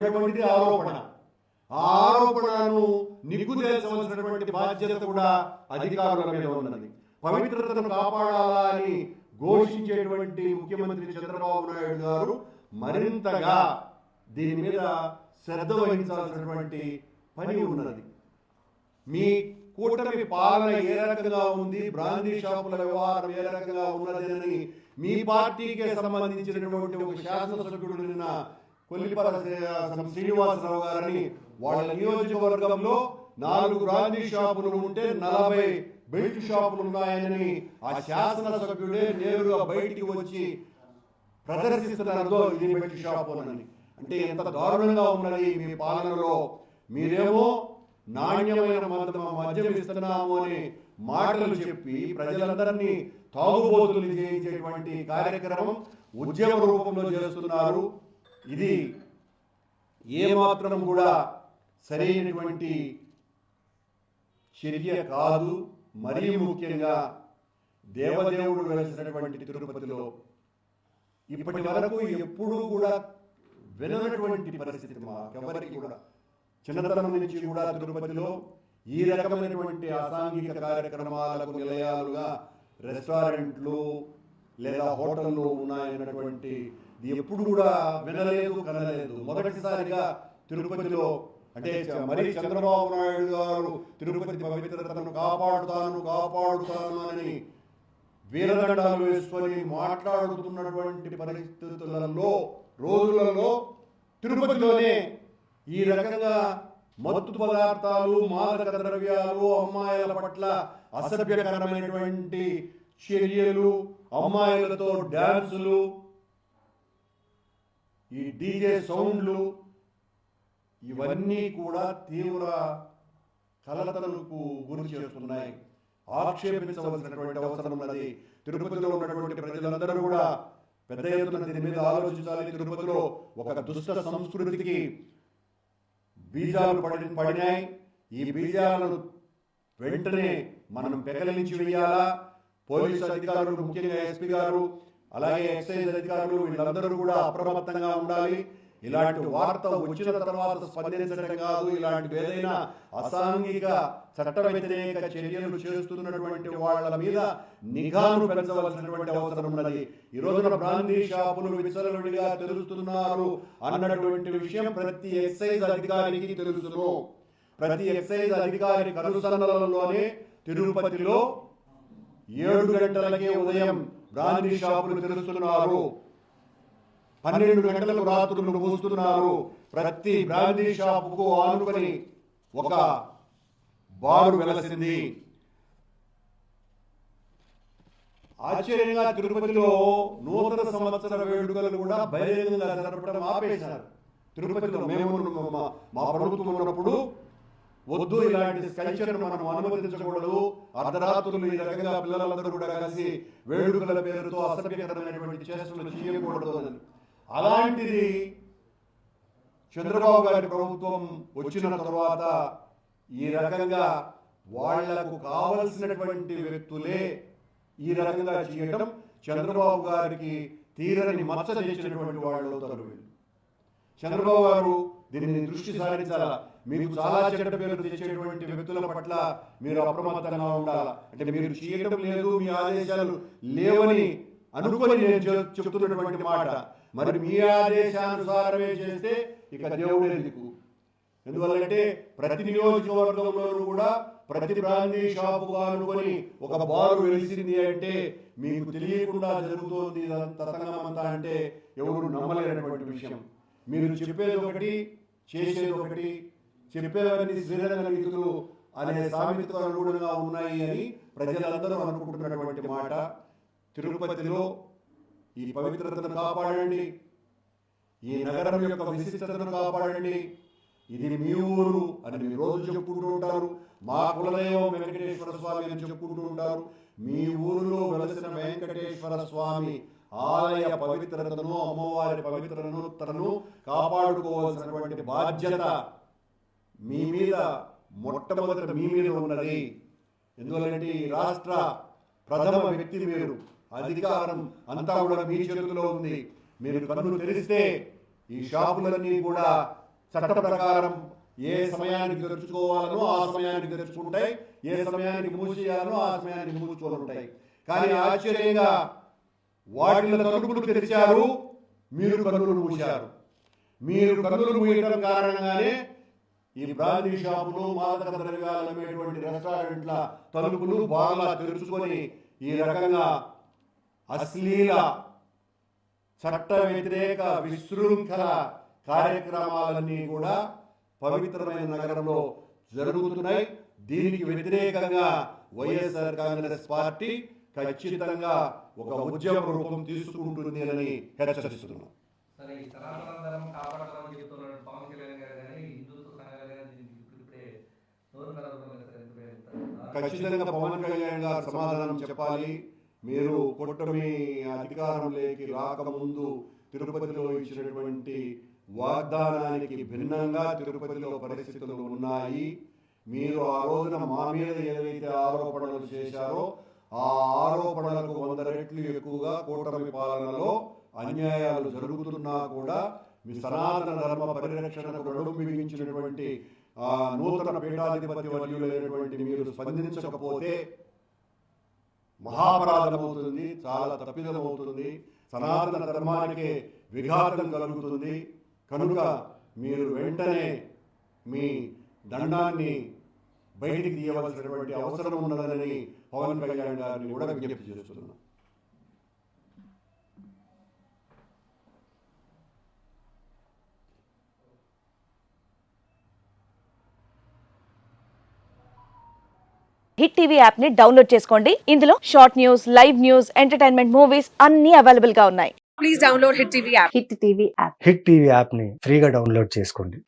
ఆరోపణ. ఆ ఆరోపణను నిగ్గుదేల్చవలసినటువంటి బాధ్యత కూడా అధికారుల మీద ఉన్నది. పవిత్రతను కాపాడాలా అని ఘోషించేటువంటి ముఖ్యమంత్రి చంద్రబాబు నాయుడు గారు మరింతగా దీని మీద శ్రద్ధ వహించాల్సినటువంటి పని ఉన్నది. మీ కూటమి పాలన ఏ రకంగా ఉంది, బ్రాందీ షాపుల వ్యవహారం ఏ రకంగా ఉన్నదని మీ పార్టీకే సంబంధించినటువంటి ఒక శాసనసభ్యుడు నిన్న కొల్లిపర శ్రీనివాసరావు గారని వాళ్ళ నియోజకవర్గంలో 4 బ్రాందీ షాపులు ఉంటే 40 బెల్ట్ షాపులు ఉన్నాయని ఆ శాసనసభ్యుడే నేరుగా బయటికి వచ్చి ప్రదర్శిస్తున్నారో ఇది బెల్ట్ షాపు అని. అంటే ఎంత దారుణంగా ఉన్నది మీ పాలనలో. మీరేమో నాణ్యమైన మద్యం ఇస్తున్నాము అని మాటలు చెప్పి ప్రజలందరినీ తాగుబోతులు చేయించేటువంటి కార్యక్రమం ఉద్యమ రూపంలో చేస్తున్నారు. ఇది ఏమాత్రం కూడా సరైనటువంటి చర్య కాదు. మరీ ముఖ్యంగా దేవదేవుడు వెలిసినటువంటి తిరుపతిలో ఇప్పటి వరకు ఎప్పుడూ కూడా విననటువంటి పరిస్థితి మాకెవరికి కూడా. చిన్నతనం నుంచి కూడా తిరుపతిలో ఈ రకమైనటువంటి అసాంఘిక కార్యక్రమాలకు నిలయాలుగా రెస్టారెంట్లు లేదా హోటళ్ళు ఉన్నాయన్నటువంటి ఎప్పుడు కూడా వినలేదు, కనలేదు. మొదటిసారిగా తిరుపతిలో అంటే మరి చంద్రబాబు నాయుడు గారు తిరుపతి పవిత్రతను కాపాడుతాను అని వీరదండాలు వేసుకొని మాట్లాడుతున్నటువంటి పరిస్థితులలో రోజులలో తిరుపతిలోనే ఈ రకంగా మత్తు పదార్థాలు, మాదక ద్రవ్యాలు, అమ్మాయిల పట్ల అసభ్యకరమైనటువంటి చర్యలు, అమ్మాయిలతో డ్యాన్సులు, ఈ డీజే సౌండ్లు ఇవన్నీ కూడా తీవ్ర కలతలకు గురి చేస్తున్నాయి. ఆక్షేపించవలసినటువంటి అవసరం ఉన్నది. తిరుపతిలో ఉన్నటువంటి ప్రజలందరూ కూడా పెద్ద ఎత్తున దీని మీద ఆలోచించాలి. తిరుపతిలో ఒక దుష్ట సంస్కృతికి బీజాలు పడినాయి. ఈ బీజాలను వెంటనే మనం పెకలించి వేయాలా. పోలీసు అధికారులు, ముఖ్యంగా ఎస్పీ గారు, అలాగే ఎక్సైజ్ అధికారులు వీళ్ళందరూ కూడా అప్రమత్తంగా ఉండాలి. ఇలాంటి వార్త వచ్చిన తర్వాత స్పందించడం కాదు, ఇలాంటి ఏదైనా అసాంఘిక చట్ట వ్యతిరేక చర్యలు చేస్తున్నటువంటి వాళ్ళ మీద నిఘాను పెంచవలసినటువంటి అవసరం ఉన్నది. ఈ రోజున బ్రాందీ షాపులు విచ్చలవిడిగా తెలుస్తున్నారు అన్నటువంటి విషయం ప్రతి ఎక్సైజ్ అధికారికి తెలుసును. ప్రతి ఎక్సైజ్ అధికారి కనుసన్నలలోనే తిరుపతిలో 7 గంటలకే ఉదయం బ్రాందీ షాపులు తెరుస్తున్నారు, 12 గంటలకు రాత్రులు మూస్తున్నారు. ప్రతి బ్రాందీ షాపుకు ఆనుకొని ఒక బారు వెలసింది. ఆశ్చర్యంగా తిరుపతిలో నూతన సంవత్సర వేడుకలు కూడా బహిరంగంగా జరపడం ఆపేశారు. తిరుపతిలో మేము మా ప్రభుత్వం ఉన్నప్పుడు వద్దు, ఇలాంటి కల్చర్ మనం అనుమతించకూడదు, అర్ధరాత్రులు ఈ రకంగా పిల్లలందరూ కూడా కలిసి వేడుకల పేరుతో అసభ్యకరమైనటువంటి చేష్టలు చేయకూడదు అని. అలాంటిది చంద్రబాబు గారి ప్రభుత్వం వచ్చిన తర్వాత ఈ రకంగా వాళ్లకు కావలసినటువంటి వ్యక్తులే ఈ రకంగా చేయడం చంద్రబాబు గారికి తీరని మచ్చ చేసినటువంటి వాళ్ళు అవుతారు. చంద్రబాబు గారు దీనిని దృష్టి సారించాలా. మీకు చాలా చెడ్డ పేరు తెచ్చేటువంటి వ్యక్తుల పట్ల మీరు అప్రమత్తంగా ఉండాలా. అంటే మీరు చేయడం లేదు, మీ ఆదేశాలు లేవని అనుకొని నేను చెప్తున్నటువంటి మాట. మరి మీ ఆదేశానుసారమే చేస్తే ఇక దేవుడే దిక్కు. ఎందువల్లంటే ప్రతి నియోజకవర్గంలోనూ కూడా ప్రతి బ్రాందీ షాపు అనుకొని ఒక బారు వెలిసింది అంటే మీకు తెలియకుండా జరుగుతోంది తతంగమంతా అంటే ఎవరు నమ్మలేనటువంటి విషయం. మీరు చెప్పేది ఒకటి, చేసేది ఒకటి. చెప్పేవన్నీ శ్రీరంగ నీతులు అనే సామెతకు అనుగుణంగా ఉన్నాయి అని ప్రజలందరూ అనుకుంటున్నటువంటి మాట. తిరుపతిలో ఈ పవిత్రతను కాపాడండి, ఈ నగరం యొక్క విశిష్టతను కాపాడండి. ఇది మీ ఊరు అని మీరు రోజు చెప్పుకుంటూ ఉంటారు. మా కులదైవం వెంకటేశ్వర స్వామి అని చెప్పుకుంటూ ఉంటారు. మీ ఊరిలో వెలసిన వెంకటేశ్వర స్వామి ఆలయ పవిత్రతను, అమ్మవారి పవిత్రతను కాపాడుకోవాల్సినటువంటి బాధ్యత మీ మీద మొట్టమొదట మీ మీద ఉన్నది. ఎందువల్లంటే ఈ రాష్ట్ర ప్రథమ వ్యక్తి మీరు, అధికారం అంతా కూడా మీ చేతుల్లో ఉంది. మీరు కన్ను తెరిస్తే ఈ షాపులన్నీ కూడా చట్ట ప్రకారం ఏ సమయానికి తెరుచుకోవాలనో ఆ సమయానికి తెరుచుకుంటాయి, ఏ సమయానికి మూసేయాలనో ఆ సమయానికి మూసుకొని ఉంటాయి. కానీ ఆశ్చర్యంగా వాటిల తలుపులు తెరిచారు, మీరు కన్నులు మూశారు. మీరు కన్నులు మూయటం కారణంగానే ఈ బ్రాందీ షాపులు, మాదక ద్రవ్యాలు అమ్మేటువంటి రెస్టారెంట్ల తలుపులు బాగా తెరుచుకొని ఈ రకంగా అశ్లీల చట్ట వ్యతిరేక విశృంఖల కార్యక్రమాలన్నీ కూడా పవిత్రమైన నగరంలో జరుగుతున్నాయి. దీనికి వ్యతిరేకంగా వైఎస్ఆర్ కాంగ్రెస్ పార్టీ ఖచ్చితంగా ఒక ఉద్యమ రూపం తీసుకుంటుంది అని హెచ్చరిస్తున్నాం. ఖచ్చితంగా పవన్ కళ్యాణ్ గారు సమాధానం చెప్పాలి. మీరు కూటమి అధికారంలోకి రాకముందు తిరుపతిలో ఇచ్చినటువంటి వాగ్దానానికి భిన్నంగా తిరుపతిలో పరిస్థితులు ఉన్నాయి. మీరు ఆ రోజున మా మీద ఏదైతే ఆరోపణలు చేశారో ఆ ఆరోపణలకు 100 రెట్లు ఎక్కువగా కూటమి పాలనలో అన్యాయాలు జరుగుతున్నా కూడా మీ సనాతన ధర్మ పరిరక్షణకు నడుం బిగించినటువంటి నూతన పీఠాధిపతి వర్యులైనటువంటి మీరు స్పందించకపోతే మహాపరాధం అవుతుంది, చాలా తప్పిదం అవుతుంది, సనాతన ధర్మానికే విఘాతం కలుగుతుంది. కనుక మీరు వెంటనే మీ దండాన్ని బయటికి తీయవలసినటువంటి అవసరం ఉన్నదని పవన్ కళ్యాణ్ గారిని కూడా విజ్ఞప్తి చేస్తున్నాను. హిట్ టీవీ యాప్ ని డౌన్లోడ్ చేసుకోండి. ఇందులో short news, live news, entertainment movies అన్ని అవైలబుల్ గా ఉన్నాయి. Please download hit TV app. Hit TV app ని ఫ్రీగా డౌన్లోడ్ చేసుకోండి.